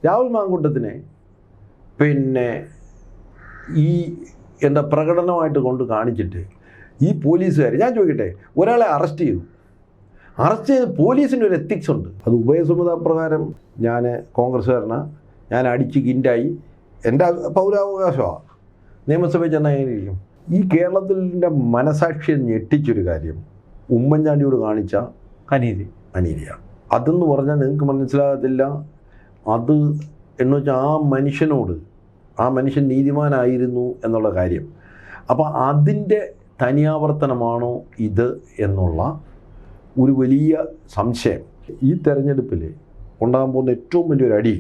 രാഹുൽ മാങ്കൂട്ടത്തിനെ പിന്നെ ഈ എന്താ പ്രകടനമായിട്ട് കൊണ്ട് കാണിച്ചിട്ട് ഈ പോലീസുകാർ, ഞാൻ ചോദിക്കട്ടെ, ഒരാളെ അറസ്റ്റ് ചെയ്ത് പോലീസിൻ്റെ ഒരു എത്തിക്സ് ഉണ്ട്. അത് ഉഭയസമ്മത പ്രകാരം ഞാൻ കോൺഗ്രസ്സുകാരനാണ്, ഞാൻ അടിച്ച് കിൻഡായി, എൻ്റെ പൗരാവകാശമാണ്, നിയമസഭയിൽ ചെന്നാൽ എങ്ങനെയിരിക്കും? ഈ കേരളത്തിൻ്റെ മനസാക്ഷിയെ ഞെട്ടിച്ചൊരു കാര്യം ഉമ്മൻചാണ്ടിയോട് കാണിച്ച അനീതിയാണ്. അതെന്ന് പറഞ്ഞാൽ നിങ്ങൾക്ക് മനസ്സിലാകത്തില്ല. അത് എന്ന് വെച്ചാൽ ആ മനുഷ്യൻ നീതിമാനായിരുന്നു എന്നുള്ള കാര്യം. അപ്പോൾ അതിൻ്റെ തനിയാവർത്തനമാണോ ഇത് എന്നുള്ള ഒരു വലിയ സംശയം. ഈ തെരഞ്ഞെടുപ്പിൽ ഉണ്ടാകാൻ പോകുന്ന ഏറ്റവും വലിയൊരു അടി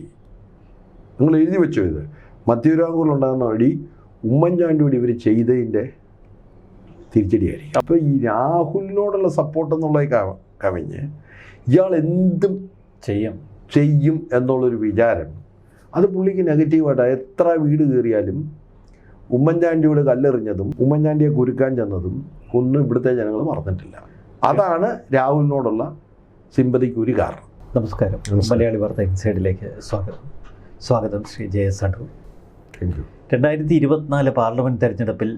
നിങ്ങൾ എഴുതി വെച്ചോ, ഇത് മധ്യരാങ്കൂറിലുണ്ടാകുന്ന അടി ഉമ്മൻചാണ്ടിയോട് ഇവർ ചെയ്തതിൻ്റെ തിരിച്ചടിയായിരിക്കും. അപ്പോൾ ഈ രാഹുലിനോടുള്ള സപ്പോർട്ട് എന്നുള്ളത് കവിഞ്ഞ് ഇയാൾ എന്തും ചെയ്യും എന്നുള്ളൊരു വിചാരം, അത് പുള്ളിക്ക് നെഗറ്റീവായിട്ട്. എത്ര വീട് കയറിയാലും ഉമ്മൻചാണ്ടിയോട് കല്ലെറിഞ്ഞതും ഉമ്മൻചാണ്ടിയെ കുരുക്കാൻ ചെന്നതും ഒന്നും ഇവിടുത്തെ ജനങ്ങൾ മറന്നിട്ടില്ല. അതാണ് രാഹുലിനോടുള്ള സിമ്പതിക്ക് ഒരു കാരണം. നമസ്കാരം. മലയാളി വാർത്ത ഇൻസൈഡിലേക്ക് സ്വാഗതം ശ്രീ JS അടൂർ. 2024 പാർലമെൻറ്റ് തെരഞ്ഞെടുപ്പിൽ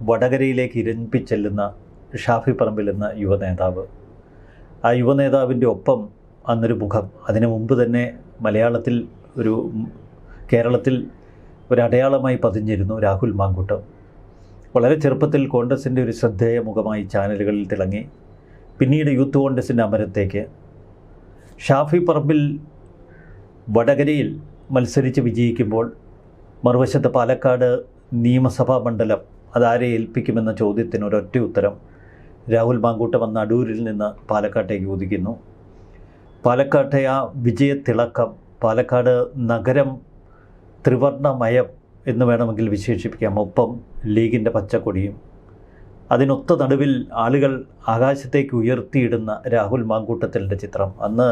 വടകരയിലേക്ക് ഇരമ്പിച്ചെല്ലുന്ന ഷാഫി പറമ്പിൽ എന്ന യുവനേതാവ്, ആ യുവനേതാവിൻ്റെ ഒപ്പം അന്നൊരു മുഖം, അതിനു മുമ്പ് തന്നെ കേരളത്തിൽ ഒരു അടയാളമായി പതിഞ്ഞിരുന്നു രാഹുൽ മാങ്കൂട്ടം. വളരെ ചെറുപ്പത്തിൽ കോൺഗ്രസിൻ്റെ ഒരു ശ്രദ്ധേയ മുഖമായി ചാനലുകളിൽ തിളങ്ങി. പിന്നീട് യൂത്ത് കോൺഗ്രസിൻ്റെ അമരത്തേക്ക്. ഷാഫി പറമ്പിൽ വടകരയിൽ മത്സരിച്ച് വിജയിക്കുമ്പോൾ മറുവശത്ത് പാലക്കാട് നിയമസഭാ മണ്ഡലം അതാരെ ഏൽപ്പിക്കുമെന്ന ചോദ്യത്തിന് ഒരൊറ്റ ഉത്തരം രാഹുൽ മാങ്കൂട്ടം എന്ന അടൂരിൽ നിന്ന് പാലക്കാട്ടേക്ക് ഒതുക്കുന്നു. പാലക്കാട്ടെ ആ വിജയത്തിളക്കം, പാലക്കാട് നഗരം ത്രിവർണ്ണമയം എന്ന് വേണമെങ്കിൽ വിശേഷിപ്പിക്കാം. ഒപ്പം ലീഗിൻ്റെ പച്ചക്കൊടിയും. അതിനൊത്ത നടുവിൽ ആളുകൾ ആകാശത്തേക്ക് ഉയർത്തിയിടുന്ന രാഹുൽ മാങ്കൂട്ടത്തിൻ്റെ ചിത്രം. അന്ന്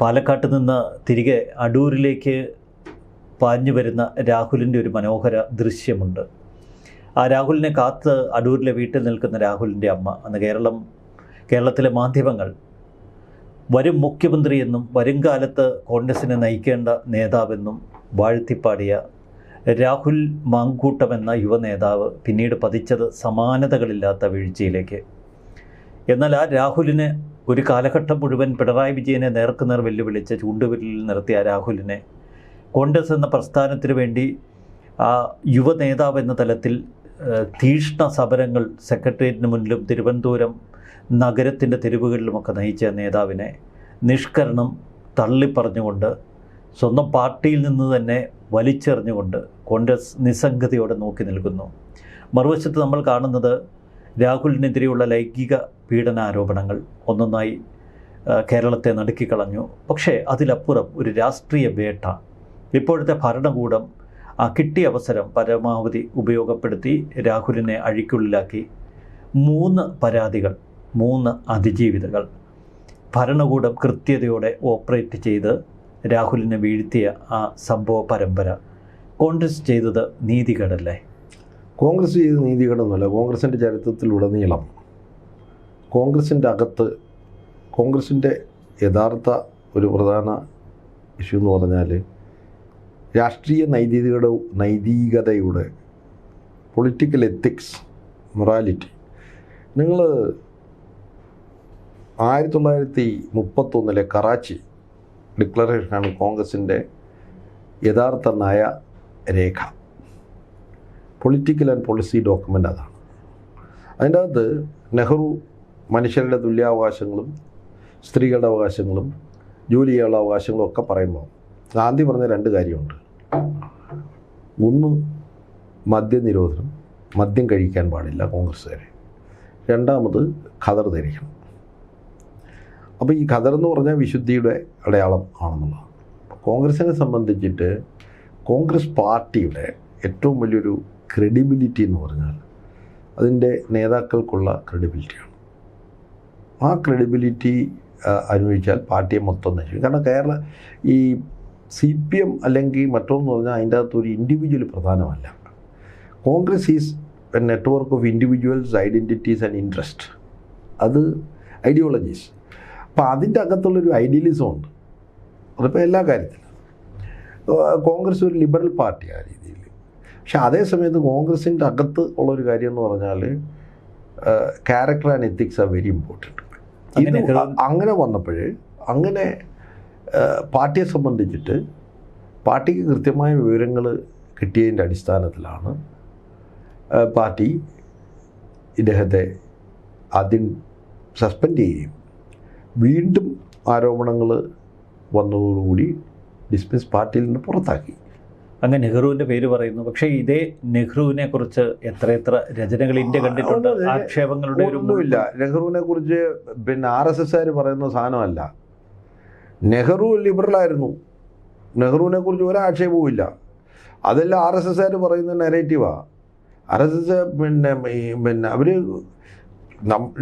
പാലക്കാട്ട് നിന്ന് തിരികെ അടൂരിലേക്ക് പാഞ്ഞു വരുന്ന രാഹുലിൻ്റെ ഒരു മനോഹര ദൃശ്യമുണ്ട്. ആ രാഹുലിനെ കാത്ത് അടൂരിലെ വീട്ടിൽ നിൽക്കുന്ന രാഹുലിൻ്റെ അമ്മ. അന്ന് കേരളത്തിലെ മാധ്യമങ്ങൾ വരും മുഖ്യമന്ത്രിയെന്നും വരുംകാലത്ത് കോൺഗ്രസിനെ നയിക്കേണ്ട നേതാവെന്നും വാഴ്ത്തിപ്പാടിയ രാഹുൽ മാങ്കൂട്ടം എന്ന യുവനേതാവ് പിന്നീട് പതിച്ചത് സമാനതകളില്ലാത്ത വീഴ്ചയിലേക്ക്. എന്നാൽ ആ രാഹുലിനെ ഒരു കാലഘട്ടം മുഴുവൻ പിണറായി വിജയനെ നേർക്കുനേർ വെല്ലുവിളിച്ച് ചൂണ്ടുവിരലിൽ നിർത്തിയ ആ രാഹുലിനെ കോൺഗ്രസ് എന്ന പ്രസ്ഥാനത്തിന് വേണ്ടി ആ യുവനേതാവ് എന്ന തലത്തിൽ തീഷ്ണ സമരങ്ങൾ സെക്രട്ടേറിയറ്റിന് മുന്നിലും തിരുവനന്തപുരം നഗരത്തിൻ്റെ തെരുവുകളിലുമൊക്കെ നയിച്ച നേതാവിനെ നിഷ്കരണം തള്ളിപ്പറഞ്ഞുകൊണ്ട്, സ്വന്തം പാർട്ടിയിൽ നിന്ന് തന്നെ വലിച്ചെറിഞ്ഞുകൊണ്ട് കോൺഗ്രസ് നിസ്സംഗതയോടെ നോക്കി നിൽക്കുന്നു. മറുവശത്ത് നമ്മൾ കാണുന്നത് രാഹുലിനെതിരെയുള്ള ലൈംഗിക പീഡനാരോപണങ്ങൾ ഒന്നൊന്നായി കേരളത്തെ നടുക്കിക്കളഞ്ഞു. പക്ഷേ അതിലപ്പുറം ഒരു രാഷ്ട്രീയ വേട്ട. ഇപ്പോഴത്തെ ഭരണകൂടം ആ കിട്ടിയ അവസരം പരമാവധി ഉപയോഗപ്പെടുത്തി രാഹുലിനെ അഴിക്കുള്ളിലാക്കി. 3 പരാതികൾ, 3 അതിജീവിതകൾ. ഭരണകൂടം കൃത്യതയോടെ ഓപ്പറേറ്റ് ചെയ്ത് രാഹുലിനെ വീഴ്ത്തിയ ആ സംഭവ പരമ്പര കോൺഗ്രസ് ചെയ്തത് നീതികേടല്ലേ? കോൺഗ്രസ് ചെയ്ത് നീതികേടൊന്നുമല്ല. കോൺഗ്രസിൻ്റെ ചരിത്രത്തിലുടനീളം കോൺഗ്രസിൻ്റെ അകത്ത് കോൺഗ്രസിൻ്റെ യഥാർത്ഥ ഒരു പ്രധാന ഇഷ്യൂ എന്ന് പറഞ്ഞാൽ രാഷ്ട്രീയ നൈതികതയുടെ പൊളിറ്റിക്കൽ എത്തിക്സ്, മൊറാലിറ്റി. നിങ്ങൾ 1931 കറാച്ചി ഡിക്ലറേഷനാണ് കോൺഗ്രസിൻ്റെ യഥാർത്ഥ നയരേഖ, പൊളിറ്റിക്കൽ ആൻഡ് പോളിസി ഡോക്യുമെൻ്റ്. അതാണ്. അതിൻ്റെ അകത്ത് നെഹ്റു മനുഷ്യരുടെ തുല്യാവകാശങ്ങളും സ്ത്രീകളുടെ അവകാശങ്ങളും ജോലി ചെയ്യാനുള്ള അവകാശങ്ങളും ഒക്കെ പറയുമ്പോൾ ഗാന്ധി പറഞ്ഞ 2 കാര്യമുണ്ട്. ഒന്ന്, മദ്യനിരോധനം, മദ്യം കഴിക്കാൻ പാടില്ല കോൺഗ്രസ്സുകാരെ. രണ്ടാമത് ഖദർ ധരിക്കണം. അപ്പോൾ ഈ ഖദർ എന്ന് പറഞ്ഞാൽ വിശുദ്ധിയുടെ അടയാളം ആണെന്നുള്ളതാണ്. കോൺഗ്രസിനെ സംബന്ധിച്ചിട്ട് കോൺഗ്രസ് പാർട്ടിയുടെ ഏറ്റവും വലിയൊരു ക്രെഡിബിലിറ്റി എന്ന് പറഞ്ഞാൽ അതിൻ്റെ നേതാക്കൾക്കുള്ള ക്രെഡിബിലിറ്റിയാണ്. ആ ക്രെഡിബിലിറ്റി അനുഭവിച്ചാൽ പാർട്ടിയെ മൊത്തം നശിക്കും. കാരണം ഈ CPM അല്ലെങ്കിൽ മറ്റൊന്ന് പറഞ്ഞാൽ അതിൻ്റെ അകത്തൊരു ഇൻഡിവിജ്വൽ പ്രധാനമല്ല. Congress is A network of individuals, identities and interest. അത് ഐഡിയോളജീസ്. അപ്പോൾ അതിൻ്റെ അകത്തുള്ളൊരു ഐഡിയലിസം ഉണ്ട്. അതിപ്പോൾ എല്ലാ കാര്യത്തിലും. കോൺഗ്രസ് ഒരു ലിബറൽ പാർട്ടി ആ രീതിയിൽ. പക്ഷെ അതേ സമയത്ത് കോൺഗ്രസിൻ്റെ അകത്ത് ഉള്ളൊരു കാര്യം എന്ന് പറഞ്ഞാൽ character and ethics are very important. ഇത് അങ്ങനെ വന്നപ്പോൾ അങ്ങനെ പാർട്ടിയെ സംബന്ധിച്ചിട്ട് പാർട്ടിക്ക് കൃത്യമായ വിവരങ്ങൾ കിട്ടിയതിൻ്റെ അടിസ്ഥാനത്തിലാണ് പാർട്ടി ഇദ്ദേഹത്തെ ആദ്യം സസ്പെൻഡ് ചെയ്യുകയും വീണ്ടും ആരോപണങ്ങൾ വന്നതോടുകൂടി ഡിസ്മിസ് പാർട്ടിയിൽ നിന്ന് പുറത്താക്കി. അങ്ങ് നെഹ്റുവിൻ്റെ പേര് പറയുന്നു. പക്ഷേ ഇതേ നെഹ്റുവിനെ കുറിച്ച് എത്രയെത്ര രചനകൾ ഇന്ത്യ കണ്ടിട്ടുണ്ട്. ആക്ഷേപങ്ങളുടെ ഒന്നുമില്ല നെഹ്റുവിനെ കുറിച്ച്. പിന്നെ RSSകാർ പറയുന്ന സാധനമല്ല. നെഹ്റു ലിബറലായിരുന്നു. നെഹ്റുവിനെ കുറിച്ച് ഒരാക്ഷേപവും ഇല്ല. അതെല്ലാം RSSകാർ പറയുന്ന നെറേറ്റീവാണ്. RSS പിന്നെ അവർ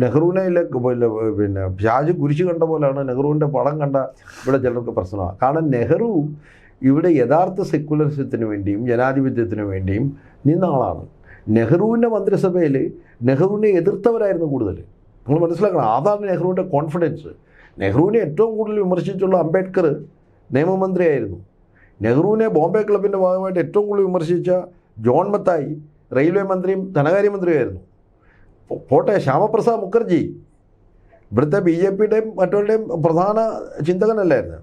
നെഹ്റുവിനെ പിന്നെ ഷാജി കുരിശ് കണ്ട പോലെയാണ് നെഹ്റുവിൻ്റെ പടം കണ്ട ഇവിടെ ചിലർക്ക് പ്രശ്നമാണ്. കാരണം നെഹ്റു ഇവിടെ യഥാർത്ഥ സെക്യുലറിസത്തിന് വേണ്ടിയും ജനാധിപത്യത്തിന് വേണ്ടിയും നിന്ന ആളാണ്. നെഹ്റുവിൻ്റെ മന്ത്രിസഭയിൽ നെഹ്റുവിനെ എതിർത്തവരായിരുന്നു കൂടുതൽ. നിങ്ങൾ മനസ്സിലാക്കണം. അതാണ് നെഹ്റുവിൻ്റെ കോൺഫിഡൻസ്. നെഹ്റുവിനെ ഏറ്റവും കൂടുതൽ വിമർശിച്ചുള്ള അംബേദ്കർ നിയമമന്ത്രിയായിരുന്നു. നെഹ്റുവിനെ ബോംബെ ക്ലബിൻ്റെ ഭാഗമായിട്ട് ഏറ്റവും കൂടുതൽ വിമർശിച്ച ജോൺ മത്തായി റെയിൽവേ മന്ത്രിയും ധനകാര്യമന്ത്രിയുമായിരുന്നു. പോട്ടെ, ശ്യാമപ്രസാദ് മുഖർജി ഇവിടുത്തെ BJPയുടെയും മറ്റവരുടെയും പ്രധാന ചിന്തകനല്ലായിരുന്നു,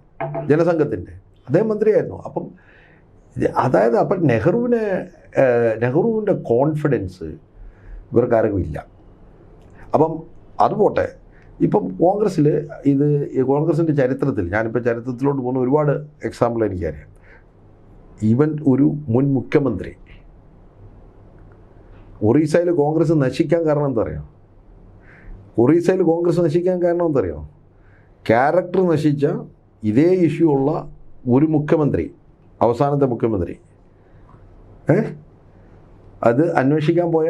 ജനസംഘത്തിൻ്റെ, അദ്ദേഹം മന്ത്രിയായിരുന്നു. അപ്പം അപ്പം നെഹ്റുവിൻ്റെ കോൺഫിഡൻസ് ഇവർക്കാർക്കും ഇല്ല. അപ്പം അതുപോട്ടെ. ഇപ്പം കോൺഗ്രസ്സിൽ കോൺഗ്രസിൻ്റെ ചരിത്രത്തിൽ, ഞാനിപ്പോൾ ചരിത്രത്തിലോട്ട് പോകുന്ന ഒരുപാട് എക്സാമ്പിൾ എനിക്കറിയാം. ഈവൻ ഒരു മുൻ മുഖ്യമന്ത്രി ഒറീസയിൽ കോൺഗ്രസ് നശിക്കാൻ കാരണം എന്താ അറിയാം? ഒറീസയിൽ കോൺഗ്രസ് നശിക്കാൻ കാരണം എന്താ അറിയാം? ക്യാരക്ടർ നശിച്ച ഇതേ ഇഷ്യൂ ഉള്ള ഒരു മുഖ്യമന്ത്രി, അവസാനത്തെ മുഖ്യമന്ത്രി, അത് അന്വേഷിക്കാൻ പോയ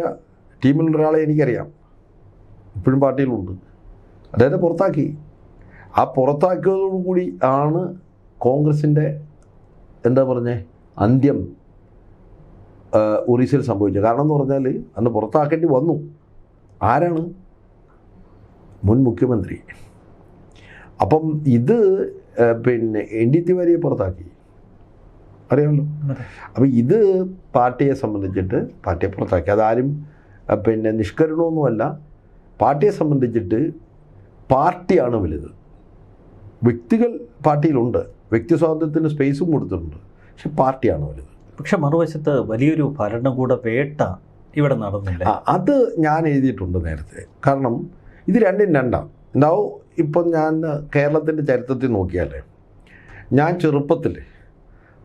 ടീമിലുള്ള ഒരാളെ എനിക്കറിയാം, ഇപ്പോഴും പാർട്ടിയിലുണ്ട്. അദ്ദേഹത്തെ പുറത്താക്കി. ആ പുറത്താക്കിയതോടുകൂടി ആണ് കോൺഗ്രസിൻ്റെ എന്താ പറഞ്ഞേ അന്ത്യം ഒറീസയിൽ സംഭവിച്ചത്. കാരണം എന്ന് പറഞ്ഞാൽ അന്ന് പുറത്താക്കേണ്ടി വന്നു. ആരാണ്? മുൻ മുഖ്യമന്ത്രി. അപ്പം ഇത് പിന്നെ ND തിവാരിയെ പുറത്താക്കി, അറിയാമല്ലോ. അപ്പം ഇത് പാർട്ടിയെ സംബന്ധിച്ചിട്ട് പാർട്ടിയെ പുറത്താക്കി. അതാരും പിന്നെ നിഷ്കരണമൊന്നുമല്ല. പാർട്ടിയെ സംബന്ധിച്ചിട്ട് പാർട്ടിയാണ് വലുത്. വ്യക്തികൾ പാർട്ടിയിലുണ്ട്, വ്യക്തി സ്വാതന്ത്ര്യത്തിന് സ്പേസും കൊടുത്തിട്ടുണ്ട്, പക്ഷെ പാർട്ടിയാണ് വലുത്. പക്ഷെ മറുവശത്ത് വലിയൊരു ഭരണകൂട വേട്ട ഇവിടെ നടന്നില്ല. അത് ഞാൻ എഴുതിയിട്ടുണ്ട് നേരത്തെ. കാരണം ഇത് രണ്ടും രണ്ടാണ്. ഉണ്ടാവും. ഇപ്പം ഞാൻ കേരളത്തിൻ്റെ ചരിത്രത്തിൽ നോക്കിയാൽ, ഞാൻ ചെറുപ്പത്തിൽ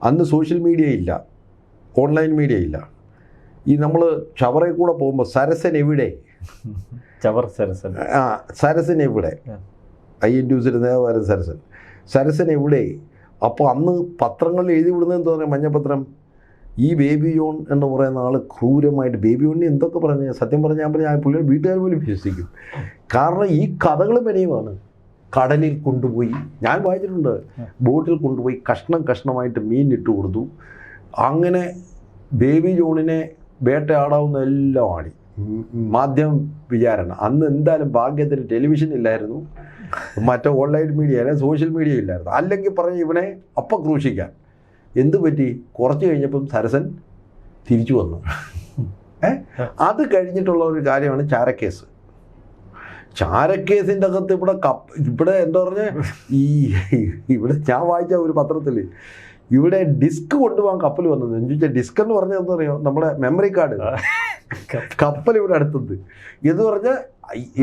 അന്ന് സോഷ്യൽ മീഡിയ ഇല്ല, ഓൺലൈൻ മീഡിയ ഇല്ല. ഈ നമ്മൾ ചവറയിൽ കൂടെ പോകുമ്പോൾ സരസൻ എവിടെ, സരസൻ എവിടെ, INTUസിൻ്റെ നേതാവായിരുന്നു സരസൻ എവിടെ. അപ്പോൾ അന്ന് പത്രങ്ങളിൽ എഴുതി വിടുന്നതെന്ന് പറഞ്ഞാൽ മഞ്ഞപ്പത്രം, ഈ ബേബി ജോൺ എന്ന് പറയുന്ന ആൾ ക്രൂരമായിട്ട്, ബേബി ജോണിനെ എന്തൊക്കെ പറഞ്ഞ് സത്യം പറഞ്ഞാൽ ഞാൻ പുള്ളിയുടെ വീട്ടുകാർ പോലും വിശ്വസിക്കും. കാരണം ഈ കഥകൾ മെനയുമാണ്. കടലിൽ കൊണ്ടുപോയി, ഞാൻ വായിച്ചിട്ടുണ്ട്, ബോട്ടിൽ കൊണ്ടുപോയി കഷ്ണമായിട്ട് മീൻ ഇട്ട് കൊടുത്തു. അങ്ങനെ ബേബി ജോണിനെ വേട്ടയാടാവുന്ന എല്ലാം ആടി. മാധ്യമം വിചാരണ. അന്ന് എന്തായാലും ഭാഗ്യത്തിന് ടെലിവിഷൻ ഇല്ലായിരുന്നു, മറ്റേ ഓൺലൈൻ മീഡിയ അല്ലെ സോഷ്യൽ മീഡിയ ഇല്ലായിരുന്നു. അല്ലെങ്കിൽ പറഞ്ഞ് ഇവനെ അപ്പം ക്രൂശിക്കാൻ. എന്തു പറ്റി? കുറച്ച് കഴിഞ്ഞപ്പം സരസൻ തിരിച്ചു വന്നു. അത് കഴിഞ്ഞിട്ടുള്ള ഒരു കാര്യമാണ് ചാരക്കേസ്. ചാരക്കേസിൻ്റെ അകത്ത് ഇവിടെ എന്താ പറഞ്ഞാൽ ഇവിടെ ഞാൻ വായിച്ച ഒരു പത്രത്തിൽ ഇവിടെ ഡിസ്ക് കൊണ്ടുപോകാൻ കപ്പൽ വന്നത്. ചോദിച്ചാൽ ഡിസ്ക് എന്ന് പറഞ്ഞാൽ എന്താ പറയുക, നമ്മുടെ മെമ്മറി കാർഡ് കപ്പൽ ഇവിടെ അടുത്തത് എന്ന് പറഞ്ഞാൽ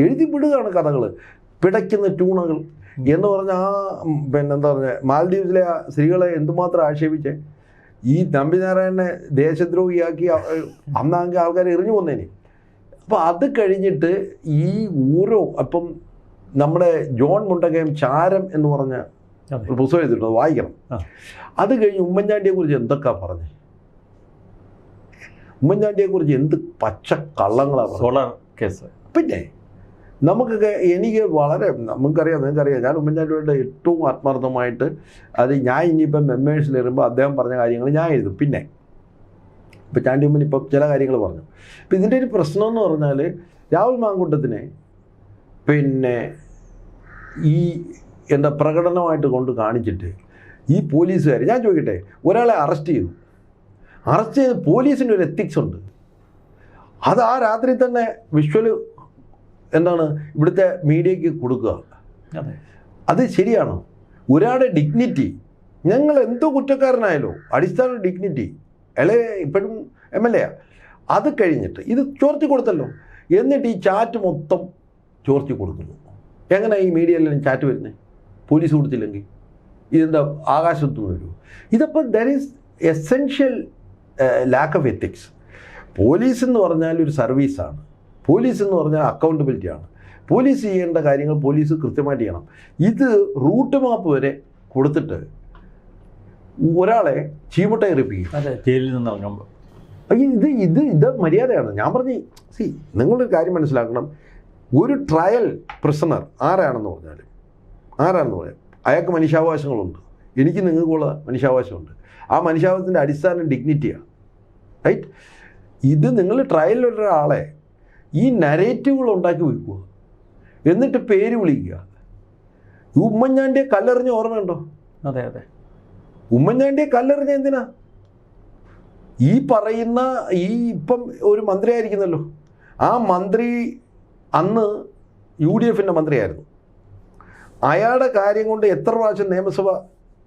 എഴുതി വിടുകയാണ് കഥകൾ. പിടയ്ക്കുന്ന ട്യൂണുകൾ എന്ന് പറഞ്ഞാൽ പിന്നെന്താ പറഞ്ഞാൽ മാലദ്വീപ്സിലെ ആ സ്ത്രീകളെ എന്തുമാത്രം ആക്ഷേപിച്ച് ഈ നമ്പിനാരായണനെ ദേശദ്രോഹിയാക്കി അന്നാണെങ്കിൽ ആൾക്കാരെ എറിഞ്ഞു വന്നേനെ. അപ്പോൾ അത് കഴിഞ്ഞിട്ട് ഈ ഓരോ അപ്പം നമ്മുടെ ജോൺ മുണ്ടക്കയം ചാരം എന്ന് പറഞ്ഞ ഒരു പുസ്തകം എഴുതിയിട്ടുണ്ട്, വായിക്കണം. അത് കഴിഞ്ഞ് ഉമ്മൻചാണ്ടിയെക്കുറിച്ച് എന്തൊക്കെയാണ് പറഞ്ഞത്? ഉമ്മൻചാണ്ടിയെക്കുറിച്ച് എന്ത് പച്ച കള്ളങ്ങളാണ്. Solar case. പിന്നെ നമുക്കൊക്കെ എനിക്ക് വളരെ നിങ്ങൾക്കറിയാം ഞാൻ ഉമ്മൻചാണ്ടിയുടെ ഏറ്റവും ആത്മാർത്ഥമായിട്ട് അത് ഞാൻ ഇനിയിപ്പം മെമ്മേഴ്സിൽ വരുമ്പോൾ അദ്ദേഹം പറഞ്ഞ കാര്യങ്ങൾ ഞാൻ എഴുതും. പിന്നെ ഇപ്പം ചാണ്ടി ഉമ്മൻ ഇപ്പം ചില കാര്യങ്ങൾ പറഞ്ഞു. ഇപ്പം ഇതിൻ്റെ ഒരു പ്രശ്നം എന്ന് പറഞ്ഞാൽ രാഹുൽ മാങ്കൂട്ടത്തിനെ പിന്നെ ഈ എന്താ പ്രകടനമായിട്ട് കൊണ്ട് കാണിച്ചിട്ട് ഈ പോലീസുകാർ, ഞാൻ ചോദിക്കട്ടെ, ഒരാളെ അറസ്റ്റ് ചെയ്ത് പോലീസിൻ്റെ ഒരു എത്തിക്സ് ഉണ്ട്. അത് ആ രാത്രി തന്നെ വിഷ്വൽ എന്താണ് ഇവിടുത്തെ മീഡിയയ്ക്ക് കൊടുക്കുക. അത് ശരിയാണോ? ഒരാളുടെ ഡിഗ്നിറ്റി, ഞങ്ങൾ എന്തോ കുറ്റക്കാരനായാലോ അടിസ്ഥാന ഡിഗ്നിറ്റി, ഇപ്പോഴും MLA അത് കഴിഞ്ഞിട്ട് ഇത് ചോർത്തി കൊടുത്തല്ലോ. എന്നിട്ട് ഈ ചാറ്റ് മൊത്തം ചോർത്തി കൊടുക്കുന്നു. എങ്ങനെ ഈ മീഡിയയിലെല്ലാം ചാറ്റ് വരുന്നത്? പോലീസ് കൊടുത്തില്ലെങ്കിൽ ഇതെന്താ ആകാശത്തുനിന്ന് വരുമോ? ഇതപ്പോൾ there is essential lack of ethics. Police എന്ന് പറഞ്ഞാൽ ഒരു സർവീസാണ്. പോലീസ് എന്ന് പറഞ്ഞാൽ അക്കൗണ്ടബിലിറ്റിയാണ്. പോലീസ് ചെയ്യേണ്ട കാര്യങ്ങൾ പോലീസ് കൃത്യമായിട്ട് ചെയ്യണം. ഇത് റൂട്ട് മാപ്പ് വരെ കൊടുത്തിട്ട് ഒരാളെ ചീമുട്ടയെറിപ്പിക്കും ജയിലിൽ നിന്ന് ഇറങ്ങുമ്പോൾ. ഇത് മര്യാദയാണ്. ഞാൻ പറഞ്ഞു, നിങ്ങളൊരു കാര്യം മനസ്സിലാക്കണം. ഒരു ട്രയൽ പ്രിസണർ ആരാണെന്ന് പറഞ്ഞാൽ അയാൾക്ക് മനുഷ്യാവകാശങ്ങളുണ്ട്. എനിക്ക് നിങ്ങൾക്കുള്ള മനുഷ്യാവകാശമുണ്ട്. ആ മനുഷ്യാവകാശത്തിൻ്റെ അടിസ്ഥാനം ഡിഗ്നിറ്റിയാണ്. റൈറ്റ്? ഇത് നിങ്ങൾ ട്രയലിലൊരാളെ ഈ നരേറ്റീവുകൾ ഉണ്ടാക്കി വയ്ക്കുക, എന്നിട്ട് പേര് വിളിക്കുക. ഉമ്മൻചാണ്ടിയെ കല്ലെറിഞ്ഞ ഓർമ്മയുണ്ടോ? അതെ അതെ. ഉമ്മൻചാണ്ടിയെ കല്ലെറിഞ്ഞ എന്തിനാ? ഈ പറയുന്ന ഇപ്പം ഒരു മന്ത്രിയായിരിക്കുന്നല്ലോ, ആ മന്ത്രി അന്ന് UDFൻ്റെ മന്ത്രിയായിരുന്നു. അയാളുടെ കാര്യം കൊണ്ട് എത്ര പ്രാവശ്യം നിയമസഭ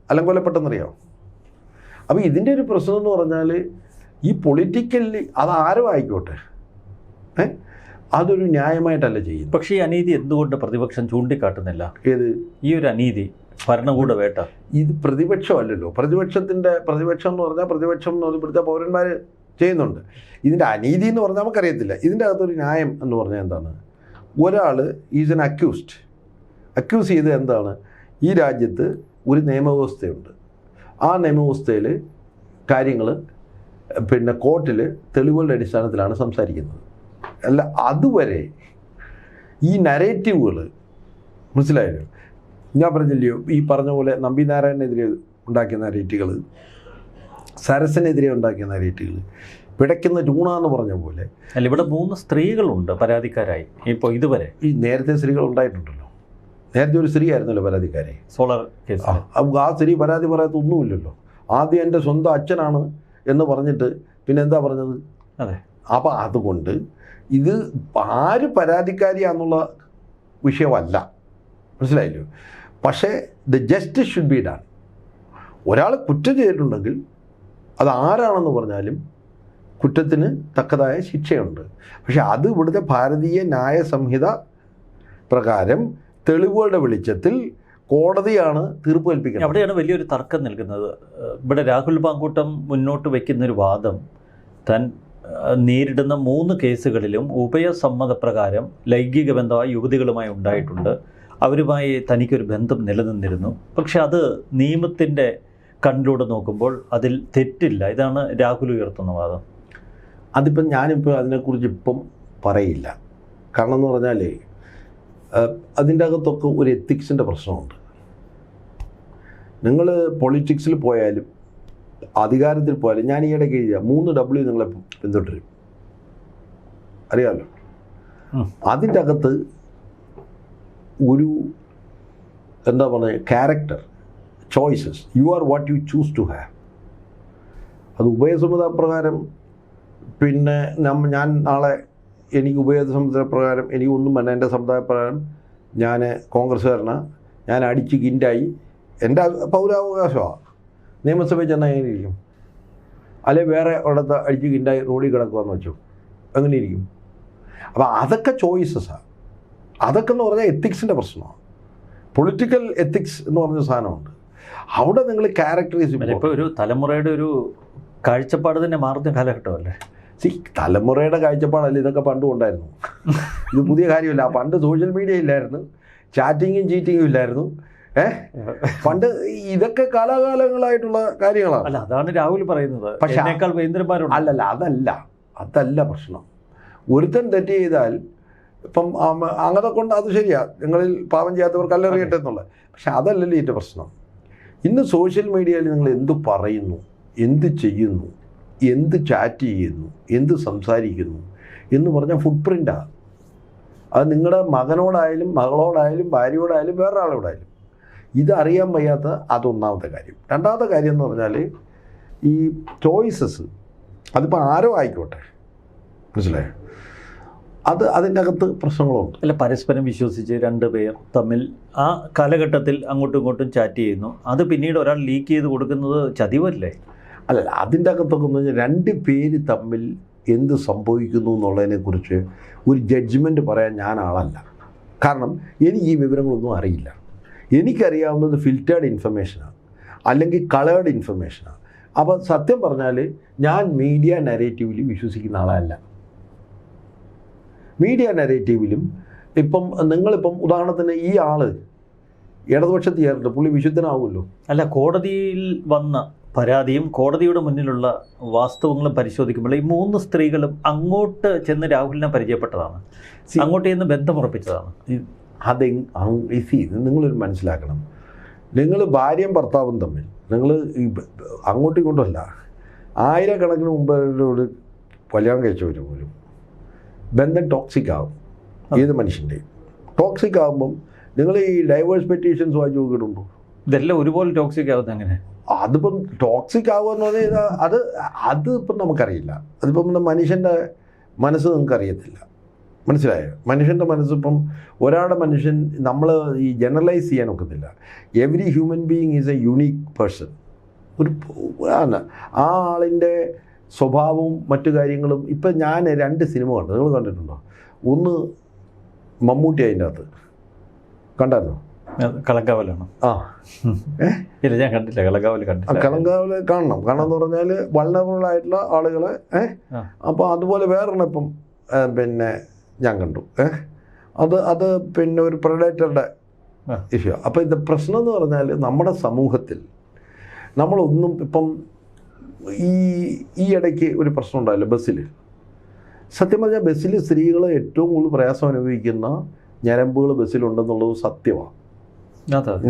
അലങ്കോലപ്പെട്ടെന്നറിയാമോ? അപ്പോൾ ഇതിൻ്റെ ഒരു പ്രശ്നം എന്ന് പറഞ്ഞാൽ ഈ പൊളിറ്റിക്കലി അതാരോ ആയിക്കോട്ടെ, അതൊരു ന്യായമായിട്ടല്ല ചെയ്യുന്നത്. പക്ഷേ ഈ അനീതി എന്തുകൊണ്ട് പ്രതിപക്ഷം ചൂണ്ടിക്കാട്ടുന്നില്ല? ഏത് ഈ ഒരു അനീതി, ഭരണകൂട വേട്ട? ഇത് പ്രതിപക്ഷമല്ലല്ലോ. പ്രതിപക്ഷം എന്ന് പറഞ്ഞാൽ ഇവിടുത്തെ പൗരന്മാർ ചെയ്യുന്നുണ്ട്. ഇതിൻ്റെ അനീതി എന്ന് പറഞ്ഞാൽ നമുക്കറിയത്തില്ല. ഇതിൻ്റെ അകത്തൊരു ന്യായം എന്ന് പറഞ്ഞാൽ എന്താണ്? ഒരാൾ ഈസ് എൻ അക്യൂസ് ചെയ്ത് എന്താണ്, ഈ രാജ്യത്ത് ഒരു നിയമവ്യവസ്ഥയുണ്ട്. ആ നിയമവ്യവസ്ഥയിൽ കാര്യങ്ങൾ കോർട്ടിൽ തെളിവുകളുടെ അടിസ്ഥാനത്തിലാണ് സംസാരിക്കുന്നത്. അല്ല, അതുവരെ ഈ നരേറ്റീവുകൾ, മനസ്സിലായല്ലോ? ഞാൻ പറഞ്ഞില്ലയോ, ഈ പറഞ്ഞ പോലെ നമ്പിനാരായണനെതിരെ ഉണ്ടാക്കിയ നരേറ്റീവുകൾ, സരസനെതിരെ ഉണ്ടാക്കിയ നരേറ്റീവുകൾ, പിടയ്ക്കുന്ന ടൂണ എന്ന് പറഞ്ഞ പോലെ. അല്ല, ഇവിടെ 3 സ്ത്രീകളുണ്ട് പരാതിക്കാരായി. ഇപ്പോൾ ഇതുവരെ ഈ നേരത്തെ സ്ത്രീകൾ ഉണ്ടായിട്ടുണ്ടല്ലോ. നേരത്തെ ഒരു സ്ത്രീ ആയിരുന്നല്ലോ പരാതിക്കാരെ, സോളർ കേസ്. ആ സ്ത്രീ പരാതി പറയാത്തൊന്നുമില്ലല്ലോ. ആദ്യം എൻ്റെ സ്വന്തം അച്ഛനാണ് എന്ന് പറഞ്ഞിട്ട് പിന്നെ എന്താ പറഞ്ഞത്? അതെ. അപ്പോൾ അതുകൊണ്ട് ഇത് ആര് പരാതിക്കാരിയാന്നുള്ള വിഷയമല്ല, മനസ്സിലായില്ലോ? പക്ഷേ the justice should be done. ഒരാൾ കുറ്റം ചെയ്തിട്ടുണ്ടെങ്കിൽ അത് ആരാണെന്ന് പറഞ്ഞാലും കുറ്റത്തിന് തക്കതായ ശിക്ഷയുണ്ട്. പക്ഷെ അത് ഇവിടുത്തെ ഭാരതീയ ന്യായ സംഹിത പ്രകാരം തെളിവുകളുടെ വെളിച്ചത്തിൽ കോടതിയാണ് തീർപ്പ് കൽപ്പിക്കുന്നത്. അവിടെയാണ് വലിയൊരു തർക്കം നിൽക്കുന്നത്. ഇവിടെ രാഹുൽ മാങ്കൂട്ടം മുന്നോട്ട് വയ്ക്കുന്നൊരു വാദം, താൻ നേരിടുന്ന 3 കേസുകളിലും ഉഭയസമ്മതപ്രകാരം ലൈംഗിക ബന്ധം ആ യുവതികളുമായി ഉണ്ടായിട്ടുണ്ട്, അവരുമായി തനിക്കൊരു ബന്ധം നിലനിന്നിരുന്നു. പക്ഷെ അത് നിയമത്തിൻ്റെ കണ്ണിലൂടെ നോക്കുമ്പോൾ അതിൽ തെറ്റില്ല. ഇതാണ് രാഹുൽ ഉയർത്തുന്ന വാദം. അതിപ്പം ഞാനിപ്പോൾ അതിനെക്കുറിച്ച് ഇപ്പം പറയില്ല. കാരണം എന്ന് പറഞ്ഞാൽ അതിൻ്റെ അകത്തൊക്കെ ഒരു എത്തിക്സിൻ്റെ പ്രശ്നമുണ്ട്. നിങ്ങൾ പൊളിറ്റിക്സിൽ പോയാലും അധികാരത്തിൽ പോയാലും, ഞാൻ ഈയിടയ്ക്ക് എഴുതിയ 3W നിങ്ങളെ പിന്തുടരും, അറിയാമല്ലോ. അതിൻ്റെ അകത്ത് ഒരു എന്താ പറയുക, character choices, you are what you choose to have. അത് ഉഭയസമ്മതപ്രകാരം. പിന്നെ ഞാൻ നാളെ എനിക്ക് ഉഭയസമ്മതപ്രകാരം എനിക്കൊന്നും വേണ്ട, എൻ്റെ സമുദായപ്രകാരം ഞാൻ കോൺഗ്രസ്സുകാരനാണ്, ഞാൻ അടിച്ച് ഗിൻഡായി, എൻ്റെ പൗരാവകാശമാണ്, നിയമസഭയിൽ ചെന്നാൽ എങ്ങനെ ഇരിക്കും? അല്ലെ വേറെ ഒരിടത്ത് അടിച്ച് ഗിൻഡായി റോഡിൽ കിടക്കുകയെന്ന് വെച്ചു, എങ്ങനെ ഇരിക്കും? അപ്പോൾ അതൊക്കെ ചോയ്സസാണ്. അതൊക്കെ എന്ന് പറഞ്ഞാൽ എത്തിക്സിൻ്റെ പ്രശ്നമാണ്. പൊളിറ്റിക്കൽ എത്തിക്സ് എന്ന് പറഞ്ഞ സാധനമുണ്ട്. അവിടെ നിങ്ങൾ ക്യാരക്ടറൈസ്, ഇപ്പോൾ ഒരു തലമുറയുടെ ഒരു കാഴ്ചപ്പാട് തന്നെ മാറുന്ന കാലഘട്ടമല്ലേ? തലമുറയുടെ കാഴ്ചപ്പാടല്ല, ഇതൊക്കെ പണ്ടും ഉണ്ടായിരുന്നു. ഇത് പുതിയ കാര്യമില്ല. പണ്ട് സോഷ്യൽ മീഡിയ ഇല്ലായിരുന്നു, ചാറ്റിങ്ങും ചീറ്റിങ്ങും ഇല്ലായിരുന്നു. പണ്ട് ഇതൊക്കെ കാലാകാലങ്ങളായിട്ടുള്ള കാര്യങ്ങളാണ്. അല്ല, അതാണ് രാഹുൽ പറയുന്നത്. പക്ഷേ അതല്ല പ്രശ്നം. ഒരുത്തൻ തെറ്റ് ചെയ്താൽ ഇപ്പം അങ്ങനെ കൊണ്ട് അത് ശരിയാ, നിങ്ങളിൽ പാപം ചെയ്യാത്തവർ കല്ലെറിയട്ടെ എന്നുള്ളത്. പക്ഷെ അതല്ലല്ലോ ഇതിൻ്റെ പ്രശ്നം. ഇന്ന് സോഷ്യൽ മീഡിയയിൽ നിങ്ങൾ എന്ത് പറയുന്നു, എന്ത് ചെയ്യുന്നു, എന്ത് ചാറ്റ് ചെയ്യുന്നു, എന്ത് സംസാരിക്കുന്നു എന്ന് പറഞ്ഞാൽ ഫുട് പ്രിൻ്റാണ്. അത് നിങ്ങളുടെ മകനോടായാലും മകളോടായാലും ഭാര്യയോടായാലും വേറൊരാളോടായാലും. ഇതറിയാൻ വയ്യാത്ത അതൊന്നാമത്തെ കാര്യം. രണ്ടാമത്തെ കാര്യം എന്ന് പറഞ്ഞാൽ ഈ ചോയ്സസ്, അതിപ്പോൾ ആരോ ആയിക്കോട്ടെ, മനസ്സിലായോ, അതിൻ്റെ അകത്ത് പ്രശ്നങ്ങളുണ്ട്. അല്ല, പരസ്പരം വിശ്വസിച്ച് രണ്ട് പേർ തമ്മിൽ ആ കാലഘട്ടത്തിൽ അങ്ങോട്ടും ഇങ്ങോട്ടും ചാറ്റ് ചെയ്യുന്നു, അത് പിന്നീട് ഒരാൾ ലീക്ക് ചെയ്ത് കൊടുക്കുന്നത് ചതിവല്ലേ? അല്ല, അതിൻ്റെ അകത്തൊക്കെ എന്ന് പറഞ്ഞാൽ രണ്ട് പേര് തമ്മിൽ എന്ത് സംഭവിക്കുന്നു എന്നുള്ളതിനെക്കുറിച്ച് ഒരു ജഡ്ജ്മെൻറ്റ് പറയാൻ ഞാൻ ആളല്ല. കാരണം എനിക്ക് ഈ വിവരങ്ങളൊന്നും അറിയില്ല. എനിക്കറിയാവുന്നത് ഫിൽറ്റേർഡ് ഇൻഫർമേഷനാണ്, അല്ലെങ്കിൽ കളേർഡ് ഇൻഫർമേഷനാണ്. അപ്പോൾ സത്യം പറഞ്ഞാൽ ഞാൻ മീഡിയ നരേറ്റീവിൽ വിശ്വസിക്കുന്ന ആളല്ല. മീഡിയ നരേറ്റീവിലും ഇപ്പം നിങ്ങളിപ്പം ഉദാഹരണത്തിന് ഈ ആൾ ഇടതുപക്ഷത്ത് ചേർന്നിട്ട് പുള്ളി വിശുദ്ധനാവുമല്ലോ. അല്ല, കോടതിയിൽ വന്ന പരാതിയും കോടതിയുടെ മുന്നിലുള്ള വാസ്തവങ്ങളും പരിശോധിക്കുമ്പോൾ ഈ 3 സ്ത്രീകളും അങ്ങോട്ട് ചെന്ന് രാഹുലിനെ പരിചയപ്പെട്ടതാണ്, അങ്ങോട്ട് ചെന്ന് ബന്ധമുറപ്പിച്ചതാണ്. നിങ്ങളൊരു മനസ്സിലാക്കണം, നിങ്ങൾ ഭാര്യയും ഭർത്താവും തമ്മിൽ നിങ്ങൾ അങ്ങോട്ടും ഇങ്ങോട്ടുമല്ല, ആയിരക്കണക്കിന് മുമ്പ് കല്യാണം കഴിച്ചവർ പോലും ബന്ധം ടോക്സിക് ആകും. ഏത് മനുഷ്യൻ്റെയും ടോക്സിക് ആകുമ്പം നിങ്ങൾ ഈ ഡൈവേഴ്സ് പെറ്റീഷൻസ് വായിച്ച് നോക്കിയിട്ടുണ്ടോ? ഇതെല്ലാം ഒരുപോലെ ടോക്സിക് ആവുന്നത് എങ്ങനെ? അതിപ്പം ടോക്സിക് ആവുക എന്ന് പറഞ്ഞാൽ അതിപ്പം നമുക്കറിയില്ല. അതിപ്പം മനുഷ്യൻ്റെ മനസ്സ് നമുക്കറിയത്തില്ല, മനസ്സിലായോ? മനുഷ്യൻ്റെ മനസ്സിപ്പം ഒരാളുടെ മനുഷ്യൻ നമ്മൾ ഈ ജനറലൈസ് ചെയ്യാൻ ഒക്കത്തില്ല. Every human being is A unique person. ആ ആളിൻ്റെ സ്വഭാവവും മറ്റു കാര്യങ്ങളും. ഇപ്പം ഞാൻ 2 സിനിമ കണ്ടു, നിങ്ങൾ കണ്ടിട്ടുണ്ടോ? ഒന്ന് മമ്മൂട്ടി അതിൻ്റെ അകത്ത് കണ്ടായിരുന്നോ? കളങ്കാവലാണോ? ഇല്ല, ഞാൻ കണ്ടില്ല. കളങ്കാവൽ കണ്ടില്ല. കളങ്കാവൽ കാണണം. കാരണം എന്ന് പറഞ്ഞാൽ വൾണറബിൾ ആയിട്ടുള്ള ആളുകളെ അപ്പോൾ അതുപോലെ വേറൊരെണ്ണം ഇപ്പം പിന്നെ ഞാൻ കണ്ടു. അത് പിന്നെ ഒരു പ്രൊഡേറ്ററുടെ ഇഷ്യൂ. അപ്പോൾ ഇത് പ്രശ്നം എന്ന് പറഞ്ഞാൽ നമ്മുടെ സമൂഹത്തിൽ നമ്മളൊന്നും ഇപ്പം ഈ ഇടയ്ക്ക് ഒരു പ്രശ്നം ഉണ്ടായല്ലോ ബസ്സിൽ. സത്യം പറഞ്ഞാൽ ബസ്സിൽ സ്ത്രീകൾ ഏറ്റവും കൂടുതൽ പ്രയാസം അനുഭവിക്കുന്ന ഞരമ്പുകൾ ബസ്സിലുണ്ടെന്നുള്ളത് സത്യമാണ്.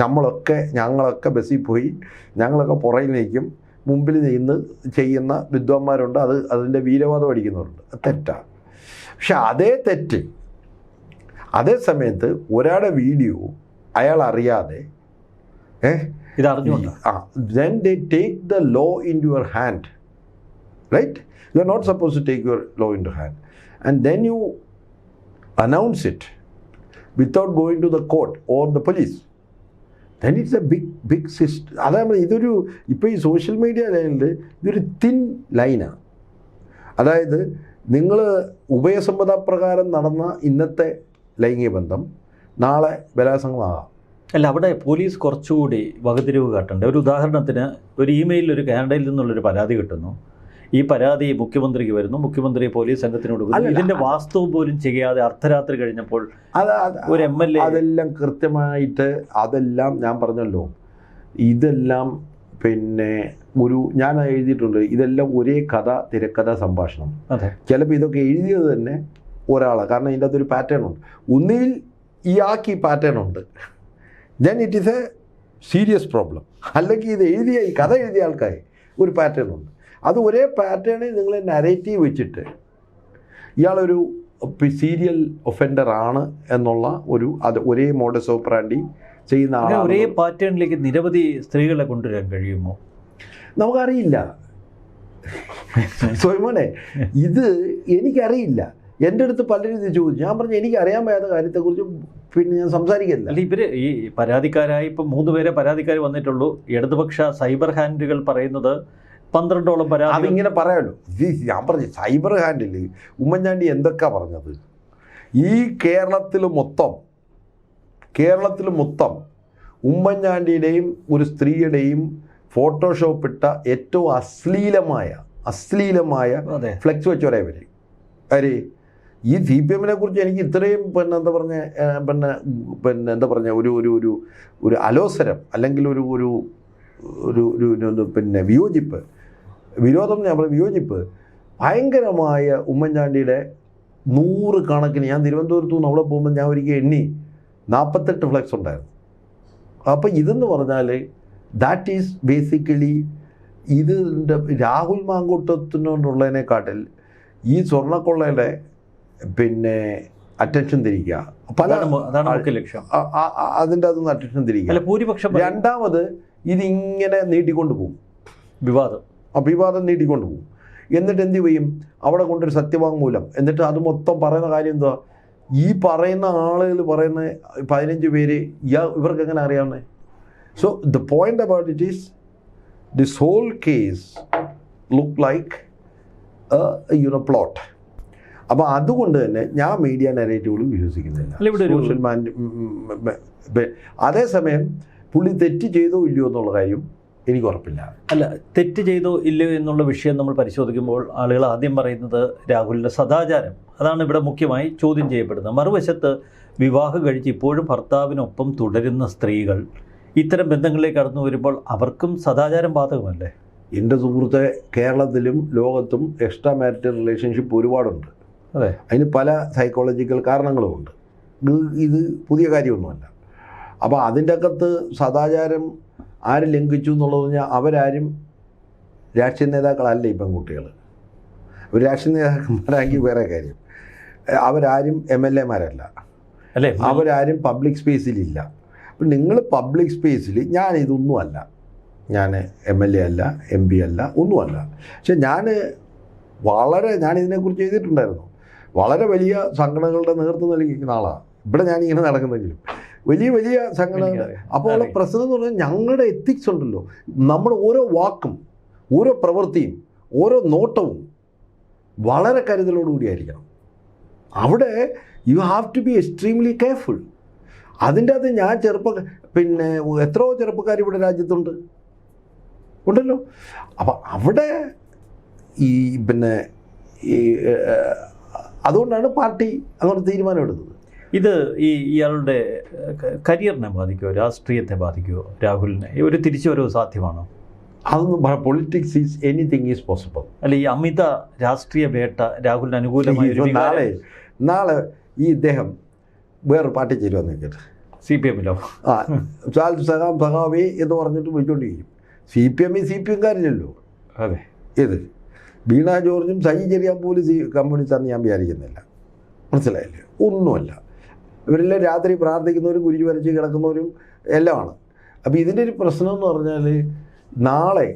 ഞങ്ങളൊക്കെ ബസ്സിൽ പോയി ഞങ്ങളൊക്കെ പുറകിൽ നിൽക്കും, മുമ്പിൽ നിന്ന് ചെയ്യുന്ന വിദ്വാന്മാരുണ്ട്, അതിൻ്റെ വീരവാദം അടിക്കുന്നവരുണ്ട്. തെറ്റാണ്. പക്ഷെ അതേ സമയത്ത് ഒരാളുടെ വീഡിയോ അയാൾ അറിയാതെ then they take the law into your hand, right? You are not supposed to take your law into hand, and then you announce it without going to the court or the police. Then it's a big system. അതായത് ഇതൊരു ഇപ്പോൾ ഈ social media ലൈനിൽ ഇതൊരു thin ലൈനാണ്. അതായത് നിങ്ങൾ ഉഭയസമ്മതപ്രകാരം നടന്ന ഇന്നത്തെ ലൈംഗിക ബന്ധം നാളെ ബലാത്സംഗമാകാം. അല്ല, അവിടെ പോലീസ് കുറച്ചുകൂടി വകതിരിവ് കാട്ടേണ്ട. ഒരു ഉദാഹരണത്തിന്, ഒരു ഇമെയിലിൽ ഒരു കാനഡയിൽ നിന്നുള്ളൊരു പരാതി കിട്ടുന്നു. ഈ പരാതി മുഖ്യമന്ത്രിക്ക് വരുന്നു, മുഖ്യമന്ത്രി പോലീസ് സംഘത്തിന് കൊടുക്കുന്നു. ഇതിൻ്റെ വാസ്തവം പോലും ചെയ്യാതെ അർദ്ധരാത്രി കഴിഞ്ഞപ്പോൾ ഒരു MLA അതെല്ലാം കൃത്യമായിട്ട് അതെല്ലാം ഞാൻ പറഞ്ഞല്ലോ, ഇതെല്ലാം പിന്നെ ഞാൻ എഴുതിയിട്ടുണ്ട്. ഇതെല്ലാം ഒരേ കഥ, തിരക്കഥ, സംഭാഷണം. ചിലപ്പോൾ ഇതൊക്കെ എഴുതിയത് തന്നെ ഒരാളാണ്. കാരണം ഇതിൻ്റെ അകത്തൊരു പാറ്റേൺ ഉണ്ട്. ഒന്നിൽ ഇയാൾക്ക് ഈ പാറ്റേൺ ഉണ്ട്, then it is a serious problem. അല്ലെങ്കിൽ ഇത് എഴുതിയ ഈ കഥ എഴുതിയ ആൾക്കാർ ഒരു പാറ്റേൺ ഉണ്ട്. അത് ഒരേ പാറ്റേണിൽ നിങ്ങൾ നരേറ്റീവ് വെച്ചിട്ട് ഇയാളൊരു സീരിയൽ ഒഫൻഡർ ആണ് എന്നുള്ള അത് ഒരേ മോഡസ് ഓപ്പറാൻഡി ചെയ്യുന്ന ആളാണ്. ഒരേ പാറ്റേണിലേക്ക് നിരവധി സ്ത്രീകളെ കൊണ്ടുവരാൻ കഴിയുമോ? നമുക്കറിയില്ല സോയ്മോനെ, ഇത് എനിക്കറിയില്ല. എൻ്റെ അടുത്ത് പലരും ഇത് ചോദിച്ചു. ഞാൻ പറഞ്ഞു എനിക്കറിയാൻ വയ്യാത്ത കാര്യത്തെക്കുറിച്ച് പിന്നെ ഞാൻ സംസാരിക്കില്ല. അല്ല, ഇവർ ഈ പരാതിക്കാരായി ഇപ്പം 3 പേരെ പരാതിക്കാർ വന്നിട്ടുള്ളൂ. ഇടതുപക്ഷ സൈബർ ഹാൻഡിലുകൾ പറയുന്നത് 12ഓളം പരാതി. അതിങ്ങനെ പറയാമല്ലോ. ഞാൻ പറഞ്ഞു സൈബർ ഹാൻഡിൽ ഉമ്മൻചാണ്ടി എന്തൊക്കെയാ പറഞ്ഞത്? ഈ കേരളത്തിൽ മൊത്തം ഉമ്മൻചാണ്ടിയുടെയും ഒരു സ്ത്രീയുടെയും ഫോട്ടോഷോപ്പ് ഇട്ട ഏറ്റവും അശ്ലീലമായ ഫ്ലെക്സ് വെച്ചവരെ ആര്? ഈ CPM കുറിച്ച് എനിക്ക് ഇത്രയും എന്താ പറഞ്ഞ ഒരു അലോസരം അല്ലെങ്കിൽ ഒരു പിന്നെ വിരോധം വിയോജിപ്പ് ഭയങ്കരമായ ഉമ്മൻചാണ്ടിയുടെ 100 കണക്കിന്. ഞാൻ തിരുവനന്തപുരത്തു നിന്ന് അവിടെ പോകുമ്പോൾ ഞാൻ ഒരിക്കൽ എണ്ണി 48 ഫ്ലെക്സ് ഉണ്ടായിരുന്നു. അപ്പോൾ ഇതെന്ന് പറഞ്ഞാൽ ദാറ്റ് ഈസ് ബേസിക്കലി ഇതിൻ്റെ രാഹുൽ മാങ്കൂട്ടത്തിനോടുള്ളതിനെക്കാട്ടിൽ ഈ സ്വർണ്ണക്കൊള്ളയുടെ പിന്നെ അറ്റൻഷൻ തിരിക്കുക, പല അതാണ് മുഖ്യ ലക്ഷ്യം. അതിൻ്റെ അതൊന്ന് അറ്റൻഷൻ തിരിക്കുക. അല്ല, ഭൂരിപക്ഷം. രണ്ടാമത് ഇതിങ്ങനെ നീട്ടിക്കൊണ്ട് പോകും, വിവാദം നീട്ടിക്കൊണ്ട് പോകും. എന്നിട്ട് എന്ത് ചെയ്യും, അവിടെ കൊണ്ടൊരു സത്യവാങ്മൂലം, എന്നിട്ട് അത് മൊത്തം പറയുന്ന കാര്യം എന്താ, ഈ പറയുന്ന ആളുകൾ പറയുന്ന 15 പേര് ഇവർക്ക് എങ്ങനെ അറിയാവുന്നത്? So the point about it is this whole case look like plot. അപ്പോൾ അതുകൊണ്ട് തന്നെ ഞാൻ മീഡിയ നരേറ്റീവുകൾ വിശ്വസിക്കുന്നില്ല. അതേസമയം പുള്ളി തെറ്റ് ചെയ്തോ ഇല്ലയോ എന്നുള്ള കാര്യം എനിക്ക് ഉറപ്പില്ല. അല്ല, തെറ്റ് ചെയ്തോ ഇല്ലയോ എന്നുള്ള വിഷയം നമ്മൾ പരിശോധിക്കുമ്പോൾ ആളുകൾ ആദ്യം പറയുന്നത് രാഹുലിൻ്റെ സദാചാരം, അതാണ് ഇവിടെ മുഖ്യമായി ചോദ്യം ചെയ്യപ്പെടുന്നത്. മറുവശത്ത് വിവാഹം കഴിച്ച് ഇപ്പോഴും ഭർത്താവിനൊപ്പം തുടരുന്ന സ്ത്രീകൾ ഇത്തരം ബന്ധങ്ങളിലേക്ക് കടന്നു വരുമ്പോൾ അവർക്കും സദാചാരം ബാധകമല്ലേ? എൻ്റെ സുഹൃത്തെ, കേരളത്തിലും ലോകത്തും എക്സ്ട്രാ മാരിറ്റൽ റിലേഷൻഷിപ്പ് ഒരുപാടുണ്ട്. അതെ, അതിന് പല സൈക്കോളജിക്കൽ കാരണങ്ങളുമുണ്ട്. ഇത് പുതിയ കാര്യമൊന്നുമല്ല. അപ്പോൾ അതിൻ്റെ അകത്ത് സദാചാരം ആര് ലംഘിച്ചു എന്നുള്ളത് പറഞ്ഞാൽ അവരാരും രാഷ്ട്രീയ നേതാക്കളല്ല. ഈ പെൺകുട്ടികൾ ഒരു രാഷ്ട്രീയ നേതാക്കന്മാരാണെങ്കിൽ വേറെ കാര്യം, അവരാരും MLA-മാരല്ല, അല്ലേ? അവരാരും പബ്ലിക് സ്പേസിലില്ല. അപ്പം നിങ്ങൾ പബ്ലിക് സ്പേസിൽ, ഞാൻ ഇതൊന്നുമല്ല, ഞാൻ MLA അല്ല, MP അല്ല, ഒന്നുമല്ല. പക്ഷെ ഞാനിതിനെക്കുറിച്ച് എഴുതിയിട്ടുണ്ടായിരുന്നു. വളരെ വലിയ സംഘടനകളുടെ നേതൃത്വം നൽകിയിരിക്കുന്ന ആളാണ്. ഇവിടെ ഞാനിങ്ങനെ നടക്കുന്നെങ്കിലും വലിയ സംഘടനകൾ. അപ്പോൾ ഉള്ള പ്രശ്നം എന്ന് പറഞ്ഞാൽ ഞങ്ങളുടെ എത്തിക്സ് ഉണ്ടല്ലോ, നമ്മുടെ ഓരോ വാക്കും ഓരോ പ്രവൃത്തിയും ഓരോ നോട്ടവും വളരെ കരുതലോടുകൂടിയായിരിക്കണം. അവിടെ you have to be extremely careful. അതിൻ്റെ അകത്ത് ഞാൻ എത്രയോ ചെറുപ്പക്കാർ ഇവിടെ രാജ്യത്തുണ്ട്, ഉണ്ടല്ലോ. അപ്പം അവിടെ അതുകൊണ്ടാണ് പാർട്ടി അങ്ങനെ തീരുമാനമെടുത്തത്. ഇത് ഇയാളുടെ കരിയറിനെ ബാധിക്കുമോ, രാഷ്ട്രീയത്തെ ബാധിക്കുമോ? രാഹുലിനെ ഒരു തിരിച്ചുവരവ് സാധ്യമാണോ? അതൊന്നും, politics is anything is possible. അല്ല, ഈ അമിത രാഷ്ട്രീയ വേട്ട രാഹുലിന് അനുകൂലമായി നാളെ ഈ ഇദ്ദേഹം വേറൊരു പാർട്ടി ചേരുവാന്ന് വെച്ചിട്ട് CPM-ലോ സഖാവേ എന്ന് പറഞ്ഞിട്ട് വിളിച്ചോണ്ടിരിക്കും. CPM-കാരില്ലല്ലോ. അതെ, ഇത് വീണ ജോർജും സജി ചെറിയാൻ പോലും കമ്മ്യൂണിസ്റ്റാണെന്ന് ഞാൻ വിചാരിക്കുന്നില്ല. മനസ്സിലായില്ലേ? ഒന്നുമല്ല. ഇവരെല്ലാം രാത്രി പ്രാർത്ഥിക്കുന്നവരും കുരിശ് വരച്ച് കിടക്കുന്നവരും എല്ലാമാണ്. അപ്പോൾ ഇതിൻ്റെ ഒരു പ്രശ്നം എന്ന് പറഞ്ഞാൽ, നാളെ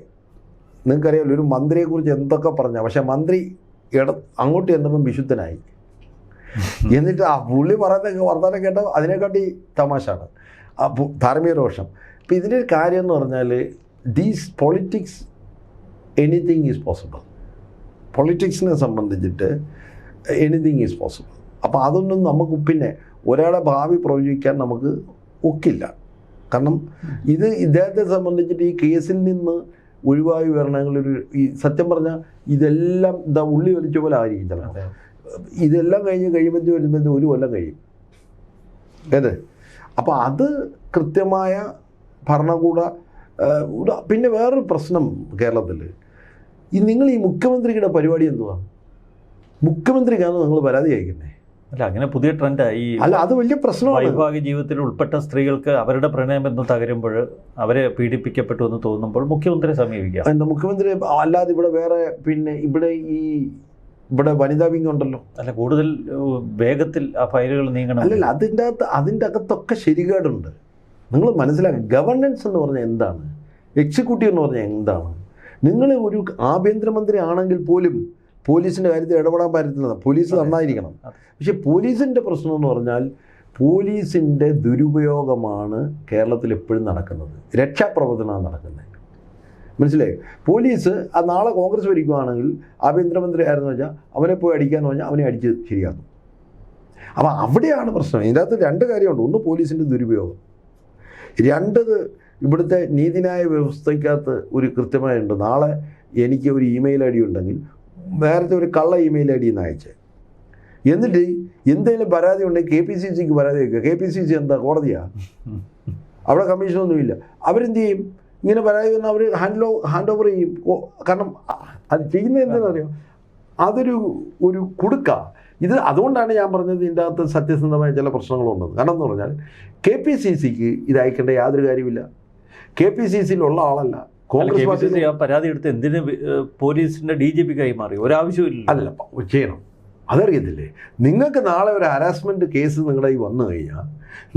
നിങ്ങൾക്കറിയാമല്ലോ ഒരു മന്ത്രിയെക്കുറിച്ച് എന്തൊക്കെ പറഞ്ഞാൽ, പക്ഷേ മന്ത്രി അങ്ങോട്ട് ചെന്നപ്പം വിശുദ്ധനായി. എന്നിട്ട് ആ പുള്ളി പറയുന്ന വർത്തമാനം കേട്ടാൽ അതിനെക്കാട്ടി തമാശാണ്, ആ ധാർമ്മിക രോഷം. അപ്പം ഇതിൻ്റെ ഒരു കാര്യം എന്ന് പറഞ്ഞാൽ, these politics anything is possible. പൊളിറ്റിക്സിനെ സംബന്ധിച്ചിട്ട് എനിത്തിങ് ഈസ് പോസിബിൾ. അപ്പോൾ അതൊന്നും നമുക്ക് ഒരാളെ ഭാവി പ്രവചിക്കാൻ നമുക്ക് ഒക്കില്ല. കാരണം ഇദ്ദേഹത്തെ സംബന്ധിച്ചിട്ട് ഈ കേസിൽ നിന്ന് ഒഴിവായി വരണമെങ്കിലൊരു സത്യം പറഞ്ഞാൽ ഇതെല്ലാം ഉള്ളി വലിച്ച പോലെ ആയിരിക്കും ചിലപ്പോൾ. ഇതെല്ലാം കഴിയുമ്പോൾ വരുമ്പോൾ 1 കൊല്ലം കഴിയും. അപ്പോൾ അത് കൃത്യമായ ഭരണകൂട. പിന്നെ വേറൊരു പ്രശ്നം കേരളത്തിൽ, നിങ്ങൾ ഈ മുഖ്യമന്ത്രിയുടെ പരിപാടി എന്തുവാ? മുഖ്യമന്ത്രിക്കാണ് നിങ്ങൾ പരാതി അയക്കുന്നത്. അല്ല, അങ്ങനെ പുതിയ ട്രെൻഡായി. അല്ല, അത് വലിയ പ്രശ്നമാണ്. വൈവാഹിക ജീവിതത്തിൽ ഉൾപ്പെട്ട സ്ത്രീകൾക്ക് അവരുടെ പ്രണയബന്ധം തകരുമ്പോൾ, അവരെ പീഡിപ്പിക്കപ്പെട്ടു എന്ന് തോന്നുമ്പോൾ മുഖ്യമന്ത്രിയെ സമീപിക്കുക. എന്താ മുഖ്യമന്ത്രി അല്ലാതെ ഇവിടെ വേറെ ഇവിടെ വനിതാ വിങ് ഉണ്ടല്ലോ. അല്ല, കൂടുതൽ വേഗത്തിൽ ആ ഫയലുകൾ നീങ്ങണം. അല്ലല്ല, അതിൻ്റെ അകത്തൊക്കെ ശരികേടുണ്ട്. നിങ്ങൾ മനസ്സിലാക്കുക. ഗവർണൻസ് എന്ന് പറഞ്ഞാൽ എന്താണ്, എക്സിക്യൂട്ടീവ് എന്ന് പറഞ്ഞാൽ എന്താണ്? നിങ്ങൾ ഒരു ആഭ്യന്തരമന്ത്രി ആണെങ്കിൽ പോലും പോലീസിൻ്റെ കാര്യത്തിൽ ഇടപെടാൻ പറ്റുന്നത്. പോലീസ് നന്നായിരിക്കണം. പക്ഷേ പോലീസിൻ്റെ പ്രശ്നം എന്ന് പറഞ്ഞാൽ പോലീസിൻ്റെ ദുരുപയോഗമാണ് കേരളത്തിൽ എപ്പോഴും നടക്കുന്നത്. രക്ഷാപ്രവർത്തനമാണ് നടക്കുന്നത്. മനസ്സിലായി? പോലീസ് നാളെ കോൺഗ്രസ് ഭരിക്കുകയാണെങ്കിൽ ആഭ്യന്തരമന്ത്രി ആയിരുന്നു വെച്ചാൽ അവനെ പോയി അടിക്കാന്ന് പറഞ്ഞാൽ അവനെ അടിച്ച് ശരിയാക്കും. അപ്പോൾ അവിടെയാണ് പ്രശ്നം. ഇതിൻ്റെ അകത്ത് 2 കാര്യമുണ്ട്. ഒന്ന് പോലീസിൻ്റെ ദുരുപയോഗം, 2 ഇവിടുത്തെ നീതിന്യായ വ്യവസ്ഥയ്ക്കകത്ത് ഒരു കൃത്യമായുണ്ട്. നാളെ എനിക്ക് ഒരു ഇമെയിൽ ID ഉണ്ടെങ്കിൽ നേരത്തെ ഒരു കള്ള ഇമെയിൽ ID നിന്ന് അയച്ചേ, എന്നിട്ട് എന്തെങ്കിലും പരാതി ഉണ്ടെങ്കിൽ KPCCക്ക് പരാതി വയ്ക്കുക. KPCC എന്താ, കോടതിയാണ്? അവിടെ കമ്മീഷനൊന്നുമില്ല. അവരെന്ത് ചെയ്യും? ഇങ്ങനെ പരാതി വന്നാൽ അവർ ഹാൻഡ് ഓവർ ചെയ്യും. കാരണം അത് ചെയ്യുന്നത് എന്താണെന്ന് അറിയാം, അതൊരു കുടുക്ക. ഇത് അതുകൊണ്ടാണ് ഞാൻ പറഞ്ഞത് ഇതിൻ്റെ അകത്ത് സത്യസന്ധമായ ചില പ്രശ്നങ്ങളുണ്ടെന്ന്. കാരണം എന്ന് പറഞ്ഞാൽ KPCCക്ക് ഇത് അയക്കേണ്ട യാതൊരു കാര്യമില്ല. KPCCയിലുള്ള ആളല്ല. കോൺഗ്രസ് പാർട്ടി പരാതി എടുത്ത് എന്തിന് പോലീസിന്റെ DGP കൈമാറി? ഒരാവശ്യമില്ല. അല്ല, ചെയ്യണം. അതറിയത്തില്ലേ? നിങ്ങൾക്ക് നാളെ ഒരു ഹരാസ്മെൻറ്റ് കേസ് നിങ്ങളുടെ ഈ വന്നു കഴിഞ്ഞാൽ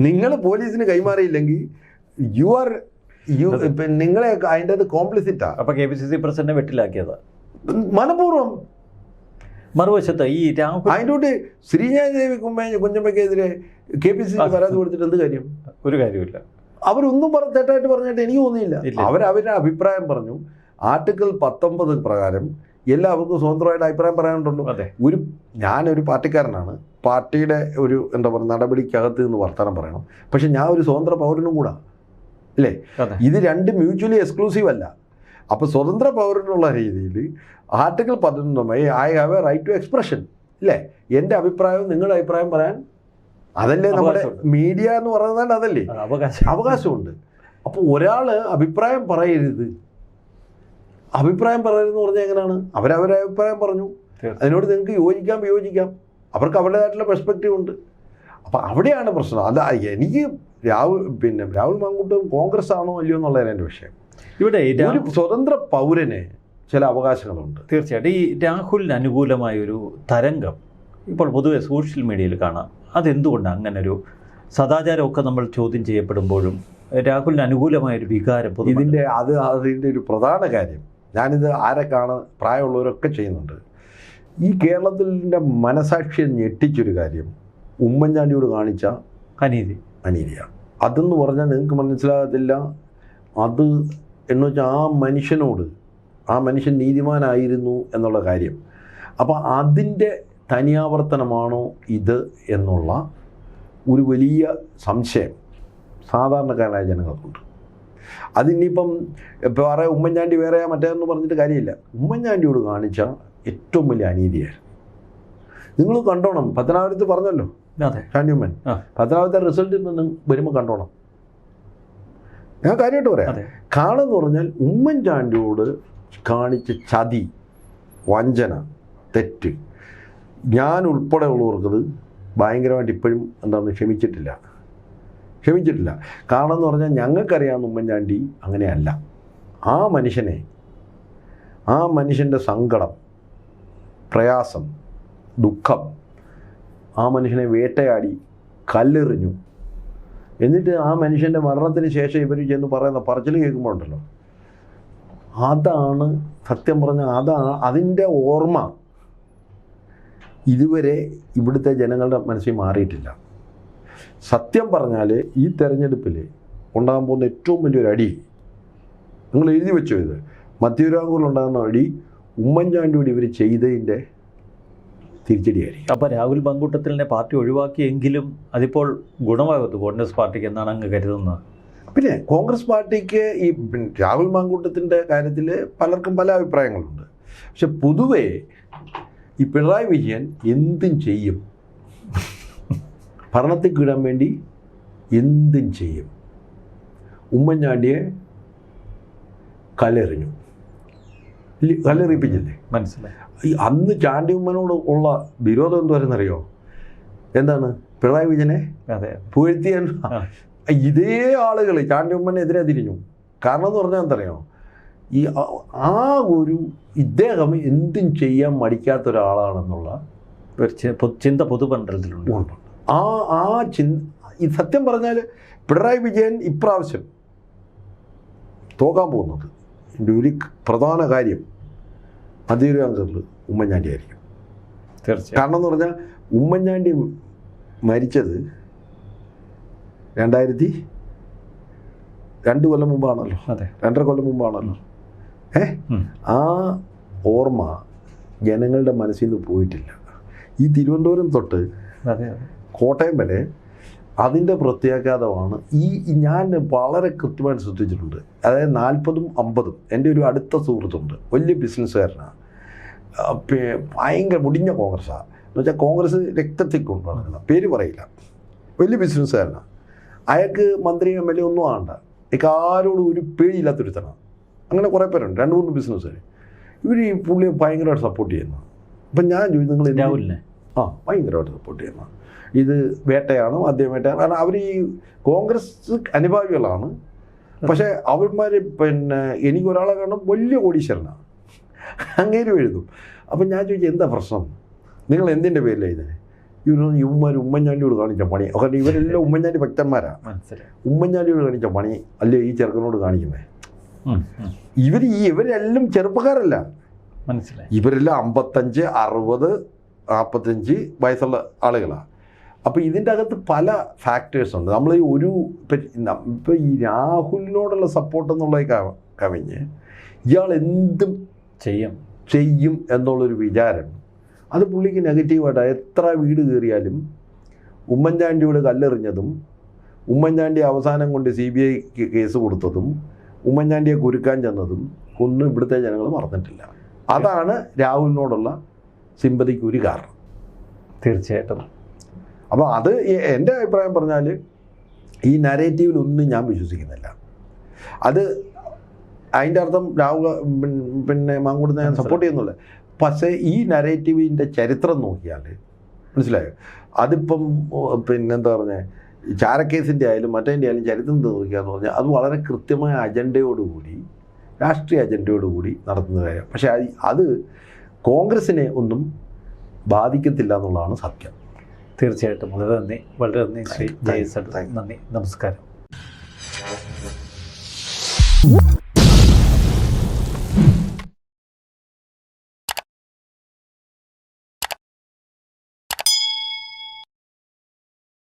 നിങ്ങൾ പോലീസിന് കൈമാറിയില്ലെങ്കിൽ നിങ്ങളെ അതിൻ്റെ അത് കോംപ്ലിസിറ്റാണ്. അപ്പോൾ KPCC പ്രസിഡന്റിനെ വെട്ടിലാക്കിയത് മനഃപൂർവ്വം. മറുവശത്ത് ഈ രാഹുൽ അതിൻ്റെ കൂട്ടി ശ്രീജാദേവി കുഞ്ഞമ്മയ്ക്കെതിരെ KPCC പരാതി കൊടുത്തിട്ട് എന്ത് കാര്യം? ഒരു കാര്യമില്ല. അവരൊന്നും തെറ്റായിട്ട് പറഞ്ഞിട്ട് എനിക്ക് തോന്നിയില്ല. അവരവരുടെ അഭിപ്രായം പറഞ്ഞു. ആർട്ടിക്കിൾ 19 പ്രകാരം എല്ലാവർക്കും സ്വതന്ത്രമായിട്ട് അഭിപ്രായം പറയാനുണ്ടല്ലോ. ഞാനൊരു പാർട്ടിക്കാരനാണ്, പാർട്ടിയുടെ ഒരു എന്താ പറയുക നടപടിക്കകത്ത് നിന്ന് വർത്തമാനം പറയണം. പക്ഷെ ഞാൻ ഒരു സ്വതന്ത്ര പൗരനും കൂടാ, അല്ലേ? ഇത് രണ്ട് മ്യൂച്വലി എക്സ്ക്ലൂസീവ് അല്ല. അപ്പോൾ സ്വതന്ത്ര പൗരനുള്ള രീതിയിൽ article 19 I have a right to expression, ഇല്ലേ? എൻ്റെ അഭിപ്രായവും നിങ്ങളുടെ അഭിപ്രായം പറയാൻ അതല്ലേ നമ്മുടെ മീഡിയ എന്ന് പറയുന്നത്, അതല്ലേ അവകാശമുണ്ട്. അപ്പോൾ ഒരാൾ അഭിപ്രായം പറയരുത്, അഭിപ്രായം പറയരുതെന്ന് പറഞ്ഞാൽ എങ്ങനെയാണ്? അവരവരെ അഭിപ്രായം പറഞ്ഞു, അതിനോട് നിങ്ങൾക്ക് യോജിക്കാം വിയോജിക്കാം, അവർക്ക് അവരുടേതായിട്ടുള്ള പെർസ്പെക്റ്റീവ് ഉണ്ട്. അപ്പോൾ അവിടെയാണ് പ്രശ്നം. എനിക്ക് രാഹുൽ മാങ്കൂട്ടം കോൺഗ്രസ് ആണോ അല്ലയോ എന്നുള്ളതാണ് എൻ്റെ വിഷയം. ഇവിടെ ഒരു സ്വതന്ത്ര പൗരന് ചില അവകാശങ്ങളുണ്ട്. തീർച്ചയായിട്ടും ഈ രാഹുലിന് അനുകൂലമായൊരു തരംഗം ഇപ്പോൾ പൊതുവെ സോഷ്യൽ മീഡിയയിൽ കാണാം. അതെന്തുകൊണ്ടാണ് അങ്ങനെ ഒരു സദാചാരമൊക്കെ നമ്മൾ ചോദ്യം ചെയ്യപ്പെടുമ്പോഴും രാഹുലിന് അനുകൂലമായൊരു വികാരം? അതിൻ്റെ ഒരു പ്രധാന കാര്യം, ഞാനിത് ആരൊക്കെയാണ് പ്രായമുള്ളവരൊക്കെ ചെയ്യുന്നുണ്ട്. ഈ കേരളത്തിൻ്റെ മനസാക്ഷിയെ ഞെട്ടിച്ചൊരു കാര്യം ഉമ്മൻചാണ്ടിയോട് കാണിച്ച അനീതിയാണ്. അതെന്ന് പറഞ്ഞാൽ നിങ്ങൾക്ക് മനസ്സിലാകത്തില്ല. അത് എന്ന് വെച്ചാൽ ആ മനുഷ്യൻ നീതിമാനായിരുന്നു എന്നുള്ള കാര്യം. അപ്പോൾ അതിൻ്റെ തനിയാവർത്തനമാണോ ഇത് എന്നുള്ള ഒരു വലിയ സംശയം സാധാരണക്കാരായ ജനങ്ങൾക്കുണ്ട്. അതിനിപ്പം വേറെ ഉമ്മൻചാണ്ടി വേറെയാ മറ്റേതെന്ന് പറഞ്ഞിട്ട് കാര്യമില്ല. ഉമ്മൻചാണ്ടിയോട് കാണിച്ച ഏറ്റവും വലിയ അനീതിയായിരുന്നു. നിങ്ങൾ കണ്ടോണം. പത്തനാപുരത്ത് പറഞ്ഞല്ലോ ചാണ്ടി ഉമ്മൻ, പത്തനാപുരത്തെ റിസൾട്ടിൽ നിന്ന് വരുമ്പോൾ കണ്ടോണം. ഞാൻ കാര്യമായിട്ട് പറയാം. കാണുമെന്ന് പറഞ്ഞാൽ ഉമ്മൻചാണ്ടിയോട് കാണിച്ച ചതി, വഞ്ചന, തെറ്റ് ഞാൻ ഉൾപ്പെടെ ഉള്ളവർക്കത് ഭയങ്കരമായിട്ട് ഇപ്പോഴും ക്ഷമിച്ചിട്ടില്ല. കാരണം എന്ന് പറഞ്ഞാൽ ഞങ്ങൾക്കറിയാവുന്ന ഉമ്മൻചാണ്ടി അങ്ങനെയല്ല. ആ മനുഷ്യൻ്റെ സങ്കടം, പ്രയാസം, ദുഃഖം, ആ മനുഷ്യനെ വേട്ടയാടി കല്ലെറിഞ്ഞു. എന്നിട്ട് ആ മനുഷ്യൻ്റെ മരണത്തിന് ശേഷം ഇവർ ചെന്ന് പറയുന്ന പറച്ചിൽ കേൾക്കുമ്പോഴുണ്ടല്ലോ, അതാണ് സത്യം പറഞ്ഞാൽ അതിൻ്റെ ഓർമ്മ ഇതുവരെ ഇവിടുത്തെ ജനങ്ങളുടെ മനസ്സിൽ മാറിയിട്ടില്ല. സത്യം പറഞ്ഞാൽ ഈ തെരഞ്ഞെടുപ്പിൽ ഉണ്ടാകാൻ പോകുന്ന ഏറ്റവും വലിയൊരു അടി, നിങ്ങൾ എഴുതി വെച്ചോ, ഇത് മധ്യരാങ്കൂറിലുണ്ടാകുന്ന അടി ഉമ്മൻചാണ്ടിയോട് ഇവർ ചെയ്തതിൻ്റെ തിരിച്ചടിയായിരിക്കും. അപ്പോൾ രാഹുൽ മാങ്കൂട്ടത്തിലിനെ പാർട്ടി ഒഴിവാക്കിയെങ്കിലും അതിപ്പോൾ ഗുണമാകത്തു കോൺഗ്രസ് പാർട്ടിക്ക് എന്നാണ് അങ്ങ് കരുതുന്നത്? പിന്നെ കോൺഗ്രസ് പാർട്ടിക്ക് ഈ രാഹുൽ മാങ്കൂട്ടത്തിൻ്റെ കാര്യത്തിൽ പലർക്കും പല അഭിപ്രായങ്ങളുണ്ട്. പക്ഷെ പൊതുവേ ഈ പിണറായി വിജയൻ എന്തും ചെയ്യും, ഭരണത്തിൽ കിടാൻ വേണ്ടി എന്തും ചെയ്യും. ഉമ്മൻചാണ്ടിയെ കല്ലെറിയിപ്പിച്ചില്ലേ? മനസ്സിലായി. ഈ അന്ന് ചാണ്ടി ഉമ്മനോട് ഉള്ള വിരോധം എന്തുവരെന്നറിയോ? എന്താണ്? പിണറായി വിജയനെ പുകഴ്ത്തിയാൽ ഇതേ ആളുകൾ ചാണ്ടി ഉമ്മനെതിരെ തിരിഞ്ഞു. കാരണം എന്ന് പറഞ്ഞാൽ എന്തറിയോ? ഇദ്ദേഹം എന്തും ചെയ്യാൻ മടിക്കാത്ത ഒരാളാണെന്നുള്ള ചിന്ത പൊതുമണ്ഡലത്തിലുണ്ട്. ഈ സത്യം പറഞ്ഞാൽ പിണറായി വിജയൻ ഇപ്രാവശ്യം തോക്കാൻ പോകുന്നത് എൻ്റെ ഒരു പ്രധാന കാര്യം മധ്യരാങ്കൂറിൽ ഉമ്മൻചാണ്ടി ആയിരിക്കും. തീർച്ചയായും. കാരണം എന്ന് പറഞ്ഞാൽ ഉമ്മൻചാണ്ടി മരിച്ചത് 2 കൊല്ലം മുമ്പാണല്ലോ, 2.5 കൊല്ലം മുമ്പാണല്ലോ. ആ ഓർമ്മ ജനങ്ങളുടെ മനസ്സിൽ നിന്ന് പോയിട്ടില്ല. ഈ തിരുവനന്തപുരം തൊട്ട് കോട്ടയം വരെ അതിൻ്റെ പ്രത്യാഘാതമാണ്. ഞാൻ വളരെ കൃത്യമായിട്ട് ശ്രദ്ധിച്ചിട്ടുണ്ട്. അതായത് 40ഉം 50ഉം എൻ്റെ ഒരു അടുത്ത സുഹൃത്തുണ്ട്, വലിയ ബിസിനസ്സുകാരനാണ്, ഭയങ്കര മുടിഞ്ഞ കോൺഗ്രസ്സാണ്. എന്ന് വെച്ചാൽ കോൺഗ്രസ് രക്തത്തിൽ കൊണ്ടുവരുന്ന പേര് പറയില്ല, വലിയ ബിസിനസ്സുകാരനാണ്. അയാൾക്ക് മന്ത്രി MLA ഒന്നും ആണ്ട, ആരോടും ഒരു പേടിയില്ലാത്തൊരുത്തനാണ്. അങ്ങനെ കുറേ പേരുണ്ട്, 2-3 ബിസിനസ്സുകാർ. ഇവർ ഈ പുള്ളിയെ ഭയങ്കരമായിട്ട് സപ്പോർട്ട് ചെയ്യുന്നു. അപ്പം ഞാൻ ചോദിച്ചു, നിങ്ങൾ രാഹുലിനെ ഭയങ്കരമായിട്ട് സപ്പോർട്ട് ചെയ്യുന്നു. ഇത് വേട്ടയാണോ അദ്ദേഹം വേട്ടയാണ്? കാരണം അവർ ഈ കോൺഗ്രസ് അനുഭാവികളാണ്. പക്ഷേ അവന്മാർ എനിക്കൊരാളെ കാണും വലിയ കോടീശ്വരനാണ്, അങ്ങേരും എഴുതും. അപ്പം ഞാൻ ചോദിച്ചു, എന്താ പ്രശ്നം? നിങ്ങൾ എന്തിൻ്റെ പേരിലാണ് ഇതിന്? ഇവന്മാർ ഉമ്മൻചാണ്ടിയോട് കാണിച്ച പണി, കാരണം ഇവരെല്ലാം ഉമ്മൻചാണ്ടി ഭക്തന്മാരാണ്. മനസ്സിലായി. ഉമ്മൻചാണ്ടിയോട് കാണിച്ച പണി അല്ലേ ഈ ചെറുക്കനോട് കാണിക്കുന്നത്? ഇവരെല്ലാം ചെറുപ്പക്കാരല്ല, മനസ്സിലായി. ഇവരെല്ലാം 55, 60, 45 വയസ്സുള്ള ആളുകളാണ്. അപ്പോൾ ഇതിൻ്റെ അകത്ത് പല ഫാക്ടേഴ്സ് ഉണ്ട്. നമ്മൾ ഈ ഇപ്പോൾ ഈ രാഹുലിനോടുള്ള സപ്പോർട്ട് എന്നുള്ളത് കവിഞ്ഞ് ഇയാൾ എന്തും ചെയ്യും എന്നുള്ളൊരു വിചാരം അത് പുള്ളിക്ക് നെഗറ്റീവായിട്ടാണ്. എത്ര വീട് കയറിയാലും ഉമ്മൻചാണ്ടിയോട് കല്ലെറിഞ്ഞതും ഉമ്മൻചാണ്ടി അവസാനം കൊണ്ട് CBI കേസ് കൊടുത്തതും ഉമ്മൻചാണ്ടിയെ കുരുക്കാൻ ചെന്നതും ഒന്നും ഇവിടുത്തെ ജനങ്ങൾ മറന്നിട്ടില്ല. അതാണ് രാഹുലിനോടുള്ള സിമ്പതിക്ക് ഒരു കാരണം. തീർച്ചയായിട്ടും. അപ്പോൾ അത് എൻ്റെ അഭിപ്രായം പറഞ്ഞാൽ ഈ നരേറ്റീവിലൊന്നും ഞാൻ വിശ്വസിക്കുന്നില്ല. അത് അതിൻ്റെ അർത്ഥം രാഹുൽ പിന്നെ മാങ്കൂട്ടത്തിനെ ഞാൻ സപ്പോർട്ട് ചെയ്യുന്നില്ല. പക്ഷേ ഈ നരേറ്റീവിൻ്റെ ചരിത്രം നോക്കിയാൽ മനസ്സിലായോ, അതിപ്പം പിന്നെന്താ പറഞ്ഞത്, ചാരക്കേസിൻ്റെ ആയാലും മറ്റേൻ്റെ ആയാലും ചരിത്രം നോക്കിയാന്ന് പറഞ്ഞാൽ അത് വളരെ കൃത്യമായ അജണ്ടയോടുകൂടി, രാഷ്ട്രീയ അജണ്ടയോടുകൂടി നടത്തുന്ന കാര്യം. പക്ഷേ അത് കോൺഗ്രസിനെ ഒന്നും ബാധിക്കത്തില്ല എന്നുള്ളതാണ് സത്യം. തീർച്ചയായിട്ടും. വളരെ നന്ദി ശ്രീ ജയസൺ. നന്ദി, നമസ്കാരം.